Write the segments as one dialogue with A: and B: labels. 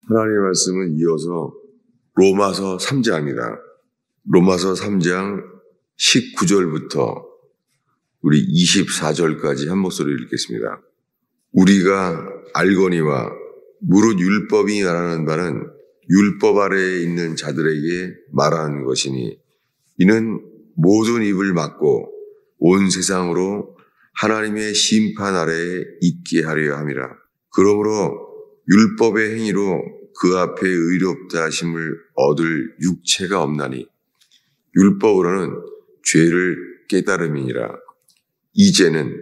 A: 하나님의 말씀은 이어서 로마서 3장입니다. 로마서 3장 19절부터 우리 24절까지 한 목소리를 읽겠습니다. 우리가 알거니와 무릇 율법이 말하는 바는 율법 아래에 있는 자들에게 말하는 것이니 이는 모든 입을 막고 온 세상으로 하나님의 심판 아래에 있게 하려 함이라. 그러므로 율법의 행위로 그 앞에 의롭다 하심을 얻을 육체가 없나니 율법으로는 죄를 깨달음이니라. 이제는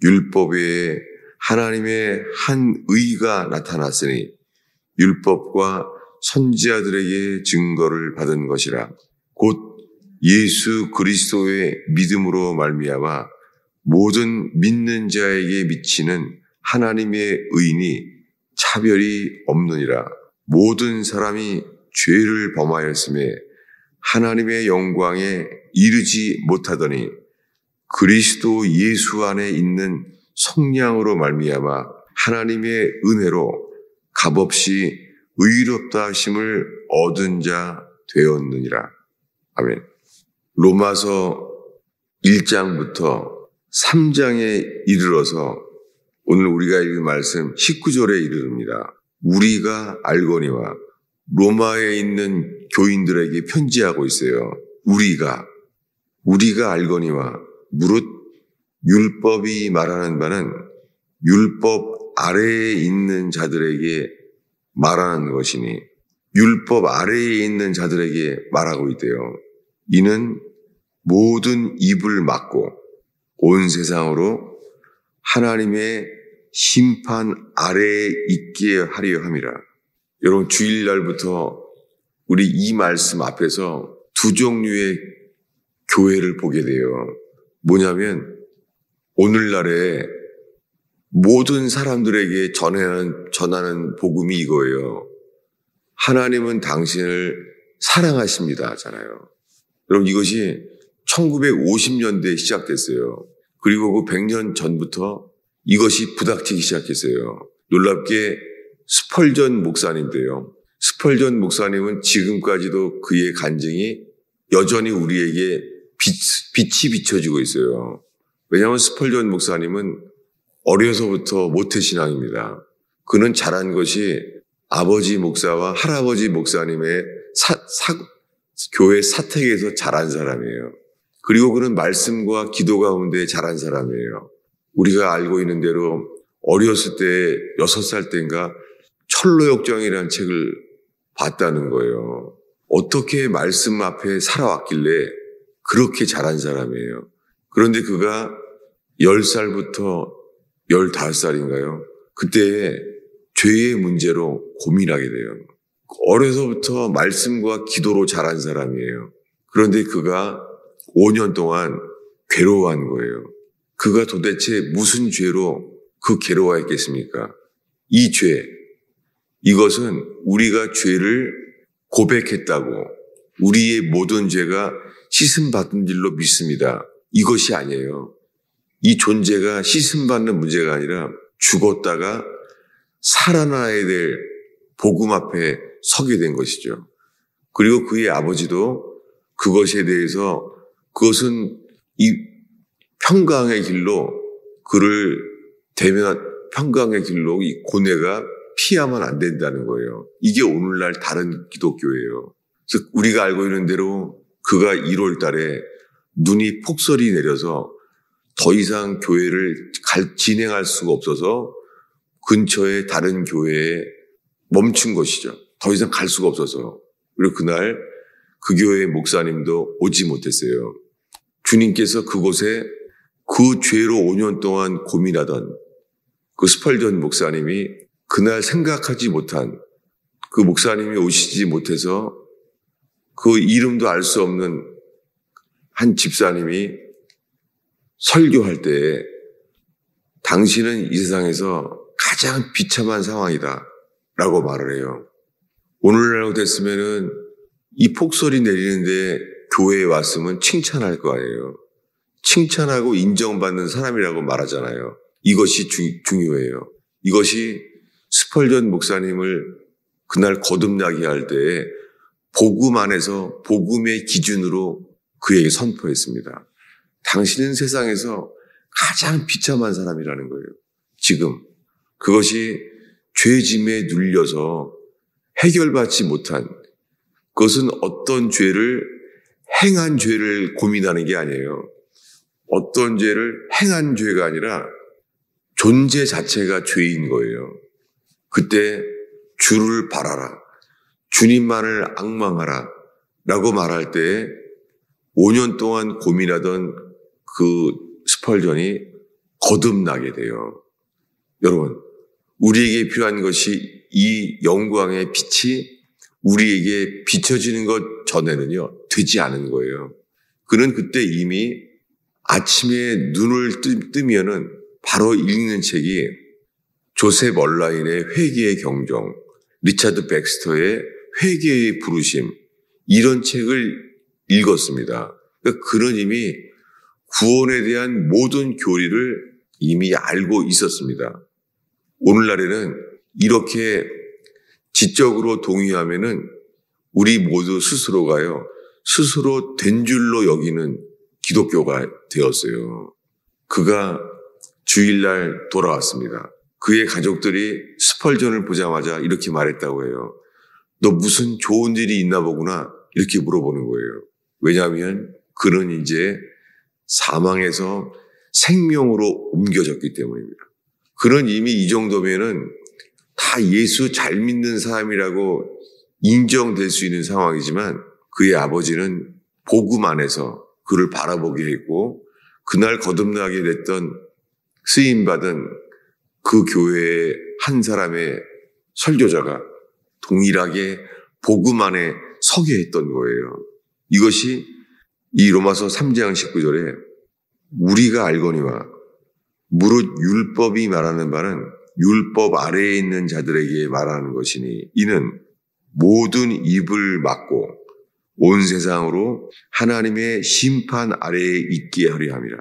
A: 율법 외에 하나님의 한 의가 나타났으니 율법과 선지자들에게 증거를 받은 것이라. 곧 예수 그리스도의 믿음으로 말미암아 모든 믿는 자에게 미치는 하나님의 의인이 차별이 없느니라. 모든 사람이 죄를 범하였음에 하나님의 영광에 이르지 못하더니 그리스도 예수 안에 있는 성량으로 말미암아 하나님의 은혜로 값없이 의롭다 하심을 얻은 자 되었느니라. 아멘. 로마서 1장부터 3장에 이르러서 오늘 우리가 읽은 말씀 19절에 이르릅니다. 우리가 알거니와 로마에 있는 교인들에게 편지하고 있어요. 우리가 알거니와 무릇 율법이 말하는 바는 율법 아래에 있는 자들에게 말하는 것이니 율법 아래에 있는 자들에게 말하고 있대요. 이는 모든 입을 막고 온 세상으로 하나님의 심판 아래에 있게 하려 함이라. 여러분, 주일날부터 우리 이 말씀 앞에서 두 종류의 교회를 보게 돼요. 뭐냐면 오늘날에 모든 사람들에게 전하는 복음이 이거예요. 하나님은 당신을 사랑하십니다 하잖아요. 여러분, 이것이 1950년대에 시작됐어요. 그리고 그 100년 전부터 이것이 부닥치기 시작했어요. 놀랍게 스펄전 목사님인데요. 스펄전 목사님은 지금까지도 그의 간증이 여전히 우리에게 빛이 비춰지고 있어요. 왜냐하면 스펄전 목사님은 어려서부터 모태신앙입니다. 그는 자란 것이 아버지 목사와 할아버지 목사님의 교회 사택에서 자란 사람이에요. 그리고 그는 말씀과 기도 가운데 자란 사람이에요. 우리가 알고 있는 대로 어렸을 때 6살 때인가 철로역정이라는 책을 봤다는 거예요. 어떻게 말씀 앞에 살아왔길래 그렇게 자란 사람이에요. 그런데 그가 10살부터 15살인가요? 그때 죄의 문제로 고민하게 돼요. 어려서부터 말씀과 기도로 자란 사람이에요. 그런데 그가 5년 동안 괴로워한 거예요. 그가 도대체 무슨 죄로 그 괴로워했겠습니까? 이 죄, 이것은 우리가 죄를 고백했다고 우리의 모든 죄가 씻음받은 줄로 믿습니다. 이것이 아니에요. 이 존재가 씻음받는 문제가 아니라 죽었다가 살아나야 될 복음 앞에 서게 된 것이죠. 그리고 그의 아버지도 그것에 대해서 그것은 이 평강의 길로 그를 대면한 평강의 길로 이 고뇌가 피하면 안 된다는 거예요. 이게 오늘날 다른 기독교예요. 그래서 우리가 알고 있는 대로 그가 1월 달에 눈이 폭설이 내려서 더 이상 교회를 진행할 수가 없어서 근처에 다른 교회에 멈춘 것이죠. 더 이상 갈 수가 없어서. 그리고 그날 그 교회의 목사님도 오지 못했어요. 주님께서 그곳에 그 죄로 5년 동안 고민하던 그 스펄전 목사님이 그날 생각하지 못한 그 목사님이 오시지 못해서 그 이름도 알 수 없는 한 집사님이 설교할 때 당신은 이 세상에서 가장 비참한 상황이다 라고 말을 해요. 오늘날로 됐으면은 이 폭설이 내리는데 교회에 왔으면 칭찬할 거예요. 칭찬하고 인정받는 사람이라고 말하잖아요. 이것이 중요해요. 이것이 스펄전 목사님을 그날 거듭나게 할 때 복음 안에서 복음의 기준으로 그에게 선포했습니다. 당신은 세상에서 가장 비참한 사람이라는 거예요. 지금 그것이 죄짐에 눌려서 해결받지 못한, 그것은 어떤 죄를 행한 죄를 고민하는 게 아니에요. 어떤 죄를 행한 죄가 아니라 존재 자체가 죄인 거예요. 그때 주를 바라라, 주님만을 앙망하라 라고 말할 때 5년 동안 고민하던 그 스펄전이 거듭나게 돼요. 여러분, 우리에게 필요한 것이 이 영광의 빛이 우리에게 비춰지는 것 전에는요, 되지 않은 거예요. 그는 그때 이미 아침에 눈을 뜨면은 바로 읽는 책이 조셉 얼라인의 회개의 경종, 리차드 백스터의 회개의 부르심, 이런 책을 읽었습니다. 그러니까 그는 이미 구원에 대한 모든 교리를 이미 알고 있었습니다. 오늘날에는 이렇게 지적으로 동의하면은 우리 모두 스스로가요, 스스로 된 줄로 여기는 기독교가 되었어요. 그가 주일날 돌아왔습니다. 그의 가족들이 스펄전을 보자마자 이렇게 말했다고 해요. 너 무슨 좋은 일이 있나 보구나, 이렇게 물어보는 거예요. 왜냐하면 그는 이제 사망에서 생명으로 옮겨졌기 때문입니다. 그는 이미 이 정도면은 다 예수 잘 믿는 사람이라고 인정될 수 있는 상황이지만 그의 아버지는 복음 안에서 그를 바라보게 했고, 그날 거듭나게 됐던 쓰임받은 그 교회의 한 사람의 설교자가 동일하게 복음 안에 서게 했던 거예요. 이것이 이 로마서 3장 19절에 우리가 알거니와 무릇 율법이 말하는 바는 율법 아래에 있는 자들에게 말하는 것이니 이는 모든 입을 막고 온 세상으로 하나님의 심판 아래에 있게 하려 함이라.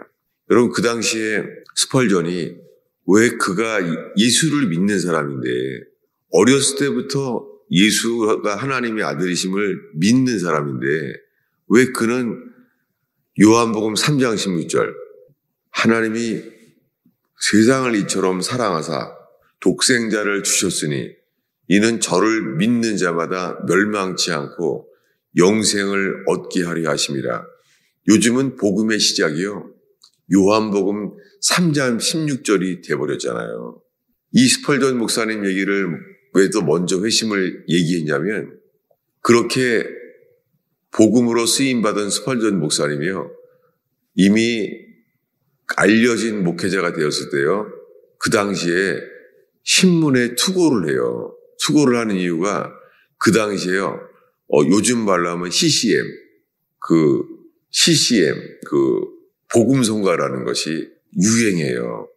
A: 여러분, 그 당시에 스펄전이 왜 그가 예수를 믿는 사람인데 어렸을 때부터 예수가 하나님의 아들이심을 믿는 사람인데 왜 그는 요한복음 3장 16절 하나님이 세상을 이처럼 사랑하사 독생자를 주셨으니 이는 저를 믿는 자마다 멸망치 않고 영생을 얻게 하려 하심이라. 요즘은 복음의 시작이요, 요한복음 3장 16절이 돼버렸잖아요. 이 스펄전 목사님 얘기를 왜 또 먼저 회심을 얘기했냐면 그렇게 복음으로 쓰임받은 스펄전 목사님이요, 이미 알려진 목회자가 되었을 때요, 그 당시에 신문에 투고를 해요. 투고를 하는 이유가 그 당시에요, 요즘 말로 하면 CCM, 복음성가라는 것이 유행해요.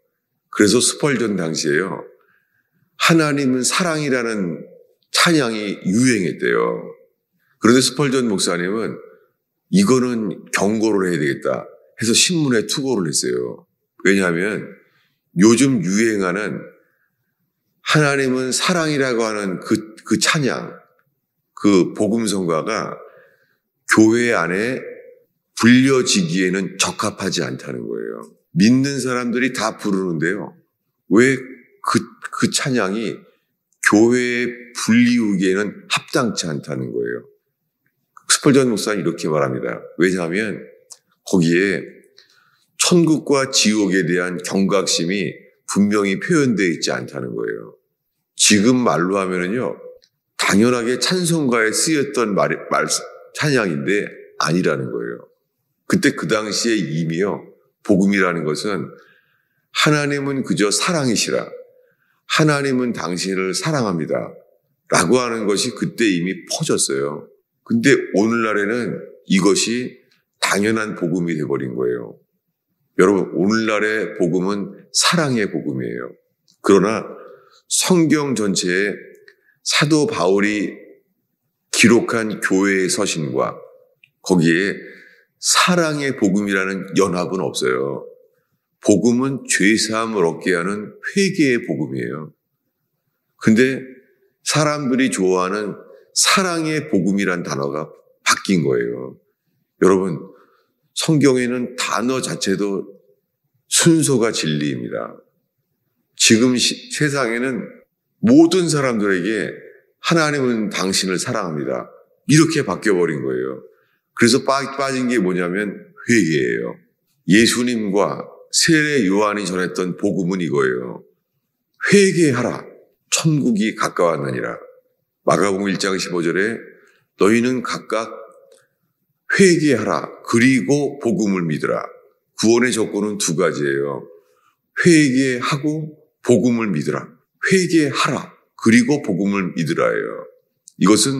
A: 그래서 스펄전 당시에요, 하나님은 사랑이라는 찬양이 유행했대요. 그런데 스펄전 목사님은 이거는 경고를 해야 되겠다 해서 신문에 투고를 했어요. 왜냐하면 요즘 유행하는 하나님은 사랑이라고 하는 그 찬양, 그 복음성가가 교회 안에 불려지기에는 적합하지 않다는 거예요. 믿는 사람들이 다 부르는데요, 왜 그 찬양이 교회에 불리우기에는 합당치 않다는 거예요. 스펄전 목사는 이렇게 말합니다. 왜냐하면 거기에 천국과 지옥에 대한 경각심이 분명히 표현되어 있지 않다는 거예요. 지금 말로 하면은요, 당연하게 찬송가에 쓰였던 찬양인데 아니라는 거예요. 그때 그 당시에 이미요, 복음이라는 것은 하나님은 그저 사랑이시라, 하나님은 당신을 사랑합니다 라고 하는 것이 그때 이미 퍼졌어요. 근데 오늘날에는 이것이 당연한 복음이 돼버린 거예요. 여러분, 오늘날의 복음은 사랑의 복음이에요. 그러나 성경 전체에 사도 바울이 기록한 교회의 서신과 거기에 사랑의 복음이라는 연합은 없어요. 복음은 죄사함을 얻게 하는 회개의 복음이에요. 근데 사람들이 좋아하는 사랑의 복음이란 단어가 바뀐 거예요. 여러분, 성경에는 단어 자체도 순서가 진리입니다. 지금 세상에는 모든 사람들에게 하나님은 당신을 사랑합니다. 이렇게 바뀌어버린 거예요. 그래서 빠진 게 뭐냐면 회개예요. 예수님과 세례 요한이 전했던 복음은 이거예요. 회개하라. 천국이 가까웠느니라. 마가복음 1장 15절에 너희는 각각 회개하라. 그리고 복음을 믿으라. 구원의 조건은 두 가지예요. 회개하고 복음을 믿으라. 회개하라. 그리고 복음을 믿으라예요. 이것은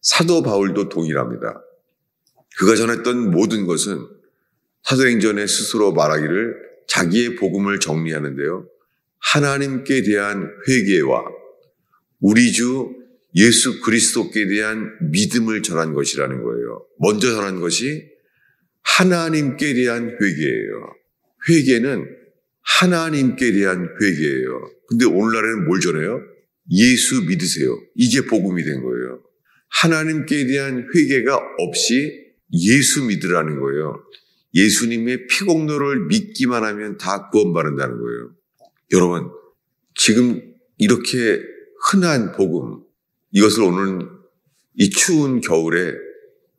A: 사도 바울도 동일합니다. 그가 전했던 모든 것은 사도행전에 스스로 말하기를 자기의 복음을 정리하는데요. 하나님께 대한 회개와 우리 주 예수 그리스도께 대한 믿음을 전한 것이라는 거예요. 먼저 전한 것이 하나님께 대한 회개예요. 회개는 하나님께 대한 회개예요. 근데 오늘날에는 뭘 전해요? 예수 믿으세요. 이게 복음이 된 거예요. 하나님께 대한 회개가 없이 예수 믿으라는 거예요. 예수님의 피공로를 믿기만 하면 다 구원받는다는 거예요. 여러분, 지금 이렇게 흔한 복음, 이것을 오늘 이 추운 겨울에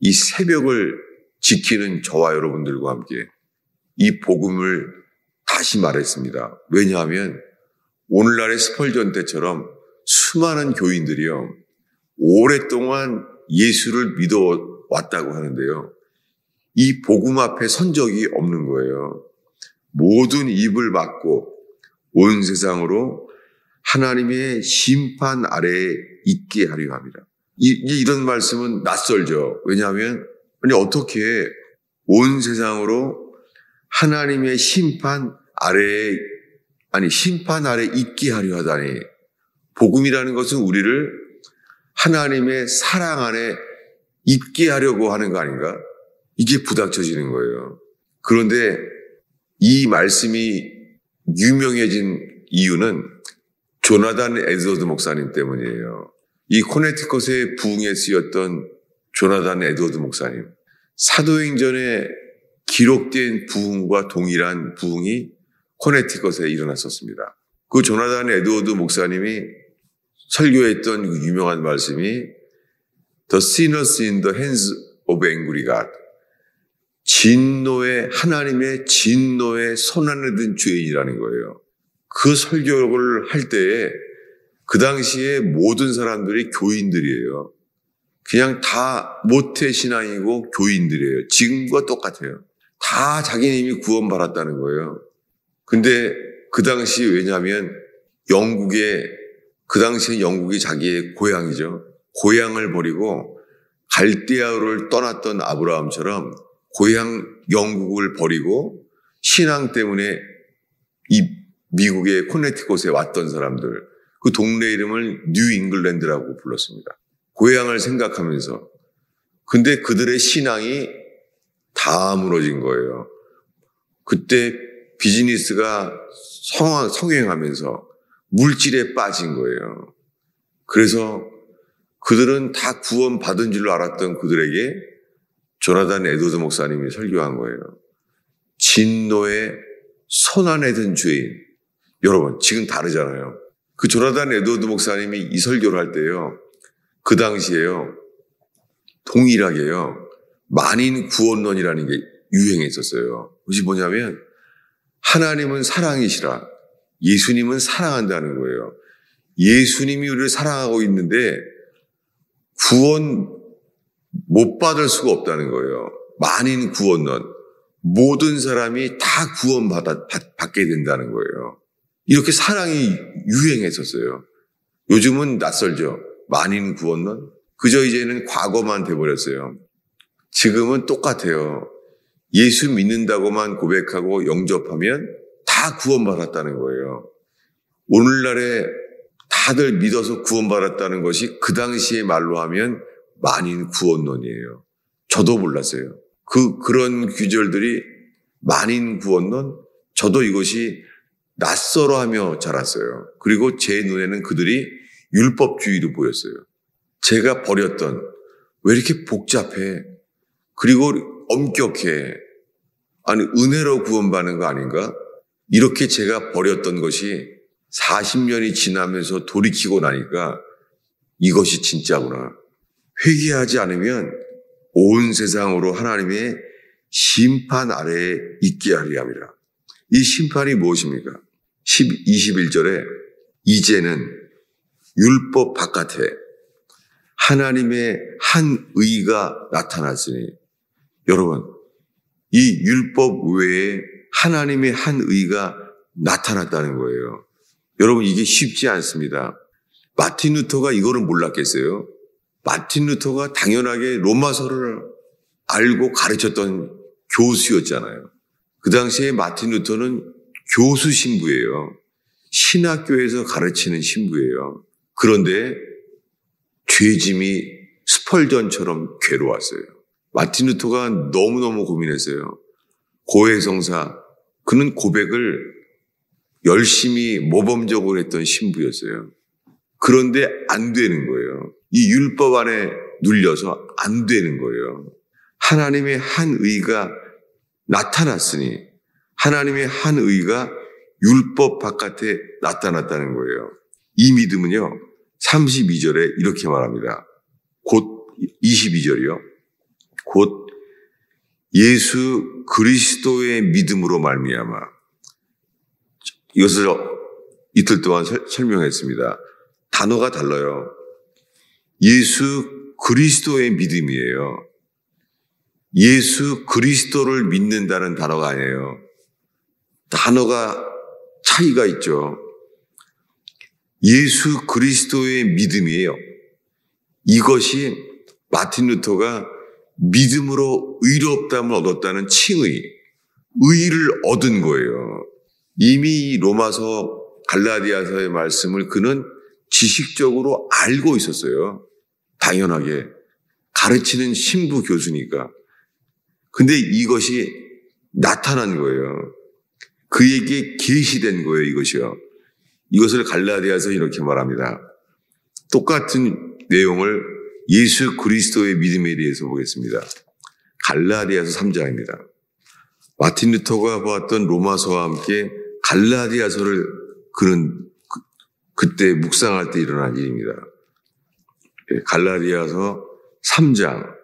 A: 이 새벽을 지키는 저와 여러분들과 함께 이 복음을 다시 말했습니다. 왜냐하면 오늘날의 스펄전 때처럼 수많은 교인들이요, 오랫동안 예수를 믿어왔다고 하는데요. 이 복음 앞에 선 적이 없는 거예요. 모든 입을 막고 온 세상으로 하나님의 심판 아래에 있게 하려 합니다. 이런 말씀은 낯설죠. 왜냐하면 어떻게 온 세상으로 하나님의 심판 아래 있게 하려 하다니. 복음이라는 것은 우리를 하나님의 사랑 안에 있게 하려고 하는 거 아닌가? 이게 부닥쳐지는 거예요. 그런데 이 말씀이 유명해진 이유는 조나단 에드워드 목사님 때문이에요. 이 코네티컷의 부흥에 쓰였던 조나단 에드워드 목사님. 사도행전에 기록된 부흥과 동일한 부흥이 코네티컷에 일어났었습니다. 그 조나단 에드워드 목사님이 설교했던 그 유명한 말씀이 The sinners in the hands of angry God. 하나님의 진노의 손안에 든 죄인이라는 거예요. 그 설교를 할 때에 그 당시에 모든 사람들이 교인들이에요. 그냥 다 모태신앙이고 교인들이에요. 지금과 똑같아요. 다 자기는 이미 구원받았다는 거예요. 근데 그 당시 왜냐하면 그 당시에 영국이 자기의 고향이죠. 고향을 버리고 갈대아우를 떠났던 아브라함처럼 고향 영국을 버리고 신앙 때문에 이 미국의 코네티컷에 왔던 사람들, 그 동네 이름을 뉴 잉글랜드라고 불렀습니다. 고향을 생각하면서. 근데 그들의 신앙이 다 무너진 거예요. 그때 비즈니스가 성행하면서 물질에 빠진 거예요. 그래서 그들은 다 구원받은 줄로 알았던 그들에게 조나단 에드워드 목사님이 설교한 거예요. 진노의 손안에 든 죄인. 여러분, 지금 다르잖아요. 그 조나단 에드워드 목사님이 이 설교를 할 때요, 그 당시에요, 동일하게요, 만인 구원론이라는 게 유행했었어요. 그것이 뭐냐면 하나님은 사랑이시라. 예수님은 사랑한다는 거예요. 예수님이 우리를 사랑하고 있는데 구원 못 받을 수가 없다는 거예요. 만인 구원론. 모든 사람이 다 받게 된다는 거예요. 이렇게 사랑이 유행했었어요. 요즘은 낯설죠. 만인 구원론. 그저 이제는 과거만 돼버렸어요. 지금은 똑같아요. 예수 믿는다고만 고백하고 영접하면 다 구원받았다는 거예요. 오늘날에 다들 믿어서 구원받았다는 것이 그 당시의 말로 하면 만인 구원론이에요. 저도 몰랐어요. 그런 규절들이 만인 구원론, 저도 이것이 낯설어하며 자랐어요. 그리고 제 눈에는 그들이 율법주의로 보였어요. 제가 버렸던, 왜 이렇게 복잡해? 그리고 엄격해? 아니, 은혜로 구원받는 거 아닌가? 이렇게 제가 버렸던 것이 40년이 지나면서 돌이키고 나니까 이것이 진짜구나. 회개하지 않으면 온 세상으로 하나님의 심판 아래에 있게 하리 함이라. 이 심판이 무엇입니까? 21절에 이제는 율법 바깥에 하나님의 한 의가 나타났으니, 여러분, 이 율법 외에 하나님의 한 의가 나타났다는 거예요. 여러분, 이게 쉽지 않습니다. 마틴 루터가 이거를 몰랐겠어요? 마틴 루터가 당연하게 로마서를 알고 가르쳤던 교수였잖아요. 그 당시에 마틴 루터는 교수 신부예요. 신학교에서 가르치는 신부예요. 그런데 죄짐이 스펄전처럼 괴로웠어요. 마틴 루터가 너무너무 고민했어요. 고해성사, 그는 고백을 열심히 모범적으로 했던 신부였어요. 그런데 안 되는 거예요. 이 율법 안에 눌려서 안 되는 거예요. 하나님의 한 의가 나타났으니, 하나님의 한 의가 율법 바깥에 나타났다는 거예요. 이 믿음은요, 32절에 이렇게 말합니다. 곧 22절이요. 곧 예수 그리스도의 믿음으로 말미암아. 이것을 이틀 동안 설명했습니다. 단어가 달라요. 예수 그리스도의 믿음이에요. 예수 그리스도를 믿는다는 단어가 아니에요. 단어가 차이가 있죠. 예수 그리스도의 믿음이에요. 이것이 마틴 루터가 믿음으로 의롭다함을 얻었다는 칭의, 의의를 얻은 거예요. 이미 이 로마서 갈라디아서의 말씀을 그는 지식적으로 알고 있었어요. 당연하게. 가르치는 신부 교수니까. 근데 이것이 나타난 거예요. 그에게 계시된 거예요, 이것이요. 이것을 갈라디아서 이렇게 말합니다. 똑같은 내용을 예수 그리스도의 믿음에 대해서 보겠습니다. 갈라디아서 3장입니다. 마틴 루터가 보았던 로마서와 함께 갈라디아서를 그는 그때 묵상할 때 일어난 일입니다. 갈라디아서 3장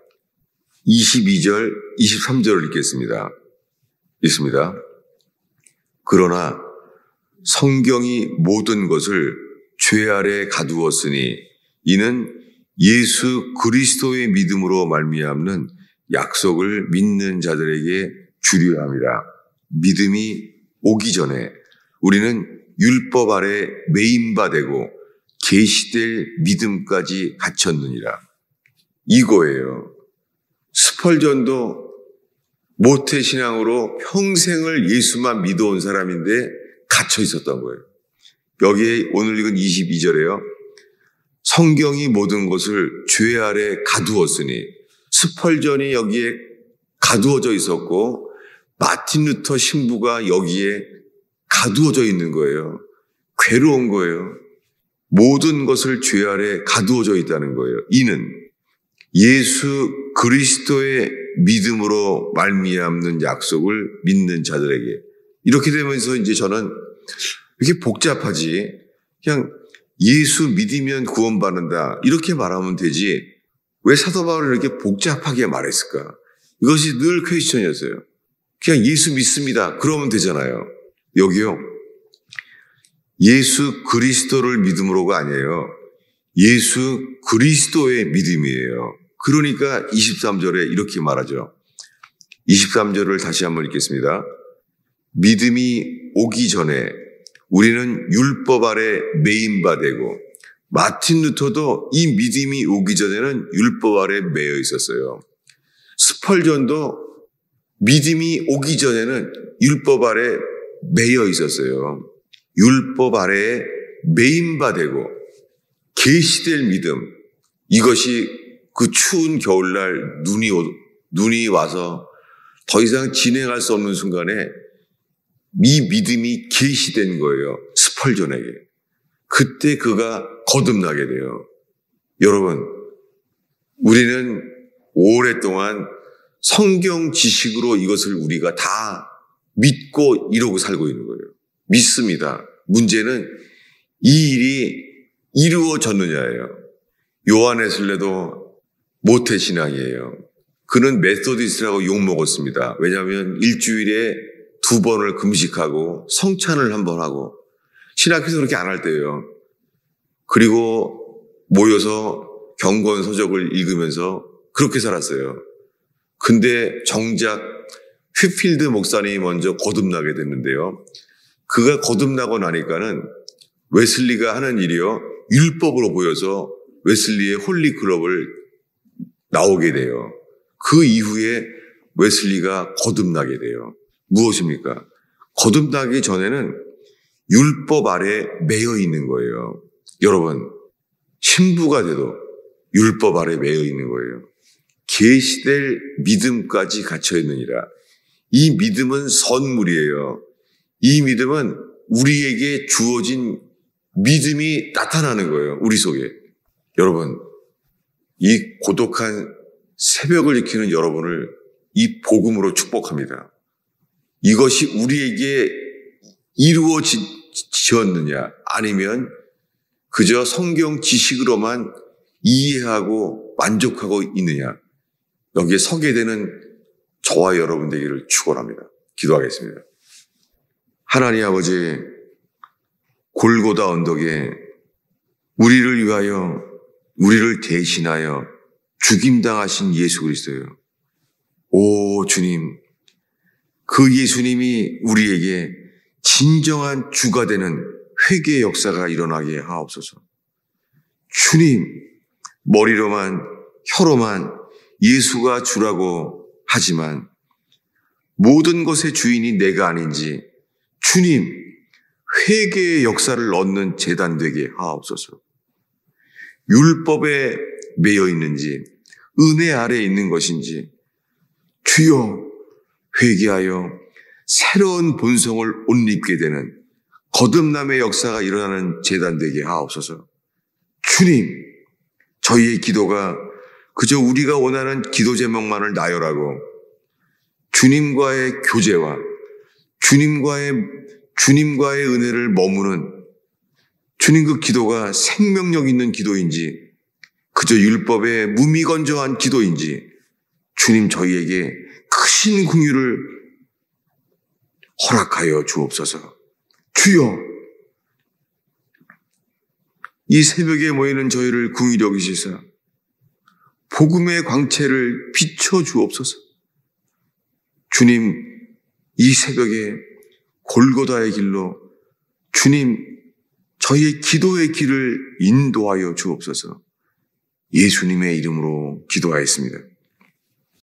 A: 22절, 23절을 읽겠습니다. 읽습니다. 그러나 성경이 모든 것을 죄 아래 가두었으니 이는 예수 그리스도의 믿음으로 말미암는 약속을 믿는 자들에게 주려 함이라. 믿음이 오기 전에 우리는 율법 아래 매인 바 되고 계시될 믿음까지 갖췄느니라. 이거예요. 스펄전도 모태신앙으로 평생을 예수만 믿어온 사람인데 갇혀 있었던 거예요. 여기에 오늘 읽은 22절에요. 성경이 모든 것을 죄 아래 가두었으니, 스펄전이 여기에 가두어져 있었고 마틴 루터 신부가 여기에 가두어져 있는 거예요. 괴로운 거예요. 모든 것을 죄 아래 가두어져 있다는 거예요. 이는 예수 그리스도의 믿음으로 말미암는 약속을 믿는 자들에게. 이렇게 되면서 이제 저는 이렇게 복잡하지, 그냥 예수 믿으면 구원받는다 이렇게 말하면 되지 왜 사도 바울이 이렇게 복잡하게 말했을까? 이것이 늘 퀘스천이었어요. 그냥 예수 믿습니다 그러면 되잖아요. 여기요, 예수 그리스도를 믿음으로가 아니에요. 예수 그리스도의 믿음이에요. 그러니까 23절에 이렇게 말하죠. 23절을 다시 한번 읽겠습니다. 믿음이 오기 전에 우리는 율법 아래 매인 바 되고, 마틴 루터도 이 믿음이 오기 전에는 율법 아래 매여 있었어요. 스펄전도 믿음이 오기 전에는 율법 아래 매여 있었어요. 율법 아래에 매인 바 되고 계시될 믿음, 이것이 그 추운 겨울날 눈이 와서 더 이상 진행할 수 없는 순간에 이 믿음이 계시된 거예요. 스펄전에게. 그때 그가 거듭나게 돼요. 여러분, 우리는 오랫동안 성경 지식으로 이것을 우리가 다 믿고 이러고 살고 있는 거예요. 믿습니다. 문제는 이 일이 이루어졌느냐예요. 요한웨슬레도 모태신앙이에요. 그는 메소디스트라고 욕먹었습니다. 왜냐하면 일주일에 2번을 금식하고 성찬을 1번 하고 신학교에서 그렇게 안 할 때예요. 그리고 모여서 경건 서적을 읽으면서 그렇게 살았어요. 근데 정작 휘필드 목사님이 먼저 거듭나게 됐는데요. 그가 거듭나고 나니까는 웨슬리가 하는 일이요, 율법으로 보여서 웨슬리의 홀리클럽을 나오게 돼요. 그 이후에 웨슬리가 거듭나게 돼요. 무엇입니까? 거듭나기 전에는 율법 아래 매여 있는 거예요. 여러분, 신부가 돼도 율법 아래 매여 있는 거예요. 계시될 믿음까지 갇혀 있느니라. 이 믿음은 선물이에요. 이 믿음은 우리에게 주어진 믿음이 나타나는 거예요. 우리 속에. 여러분, 이 고독한 새벽을 지키는 여러분을 이 복음으로 축복합니다. 이것이 우리에게 이루어지었느냐, 아니면 그저 성경 지식으로만 이해하고 만족하고 있느냐, 여기에 서게 되는 저와 여러분 되기를 축원합니다. 기도하겠습니다. 하나님 아버지, 골고다 언덕에 우리를 위하여, 우리를 대신하여 죽임당하신 예수 그리스도요. 오 주님, 그 예수님이 우리에게 진정한 주가 되는 회개의 역사가 일어나게 하옵소서. 주님, 머리로만, 혀로만 예수가 주라고 하지만 모든 것의 주인이 내가 아닌지 주님, 회개의 역사를 얻는 제단 되게 하옵소서. 율법에 매여 있는지 은혜 아래에 있는 것인지 주여, 회개하여 새로운 본성을 옷 입게 되는 거듭남의 역사가 일어나는 제단 되게 하옵소서. 주님, 저희의 기도가 그저 우리가 원하는 기도 제목만을 나열하고 주님과의 교제와 주님과의 은혜를 머무는 주님, 그 기도가 생명력 있는 기도인지 그저 율법의 무미건조한 기도인지 주님, 저희에게 크신 긍휼을 허락하여 주옵소서. 주여, 이 새벽에 모이는 저희를 긍휼히 여기시사 복음의 광채를 비춰 주옵소서. 주님, 이 새벽에 골고다의 길로 주님, 저희의 기도의 길을 인도하여 주옵소서. 예수님의 이름으로 기도하였습니다.